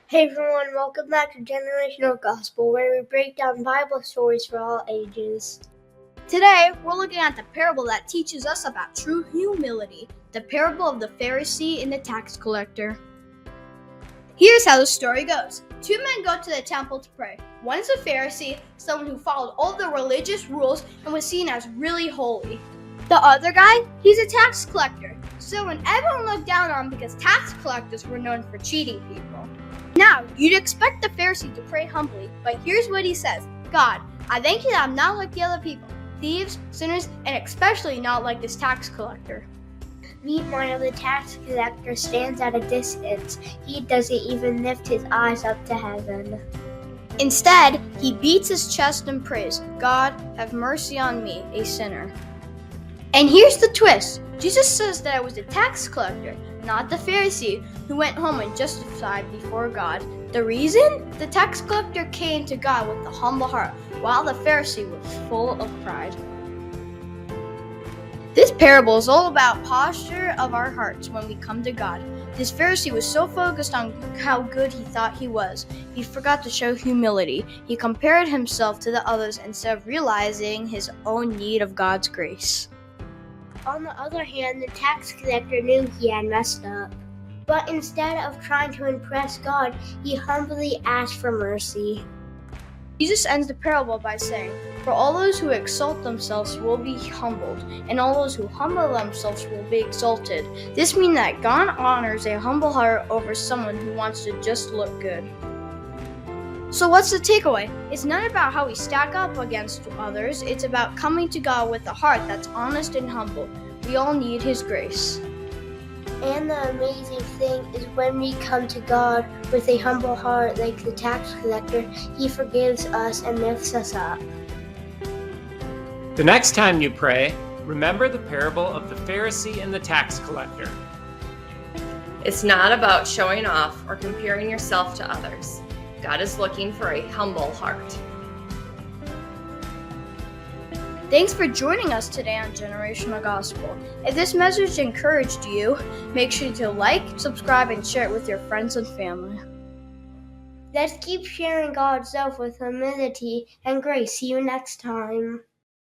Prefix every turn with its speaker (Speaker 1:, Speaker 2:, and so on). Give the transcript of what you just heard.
Speaker 1: Hey everyone, welcome back to Generational Gospel, where we break down Bible stories for all ages.
Speaker 2: Today, we're looking at the parable that teaches us about true humility, the parable of the Pharisee and the tax collector. Here's how the story goes. Two men go to the temple to pray. One is a Pharisee, someone who followed all the religious rules and was seen as really holy. The other guy, he's a tax collector, someone everyone looked down on because tax collectors were known for cheating people. Now, you'd expect the Pharisee to pray humbly, but here's what he says. God, I thank you that I'm not like the other people, thieves, sinners, and especially not like this tax collector.
Speaker 1: Meanwhile, the tax collector stands at a distance. He doesn't even lift his eyes up to heaven.
Speaker 2: Instead, he beats his chest and prays, God, have mercy on me, a sinner. And here's the twist. Jesus says that it was the tax collector, not the Pharisee, who went home and justified before God. The reason? The tax collector came to God with a humble heart, while the Pharisee was full of pride. This parable is all about posture of our hearts when we come to God. This Pharisee was so focused on how good he thought he was, he forgot to show humility. He compared himself to the others instead of realizing his own need of God's grace.
Speaker 1: On the other hand, the tax collector knew he had messed up. But instead of trying to impress God, he humbly asked for mercy.
Speaker 2: Jesus ends the parable by saying, For all those who exalt themselves will be humbled, and all those who humble themselves will be exalted. This means that God honors a humble heart over someone who wants to just look good. So what's the takeaway? It's not about how we stack up against others, it's about coming to God with a heart that's honest and humble. We all need His grace.
Speaker 1: And the amazing thing is when we come to God with a humble heart like the tax collector, He forgives us and lifts us up.
Speaker 3: The next time you pray, remember the parable of the Pharisee and the tax collector.
Speaker 4: It's not about showing off or comparing yourself to others. God is looking for a humble heart.
Speaker 2: Thanks for joining us today on Generational Gospel. If this message encouraged you, make sure to like, subscribe, and share it with your friends and family.
Speaker 1: Let's keep sharing God's love with humility and grace. See you next time.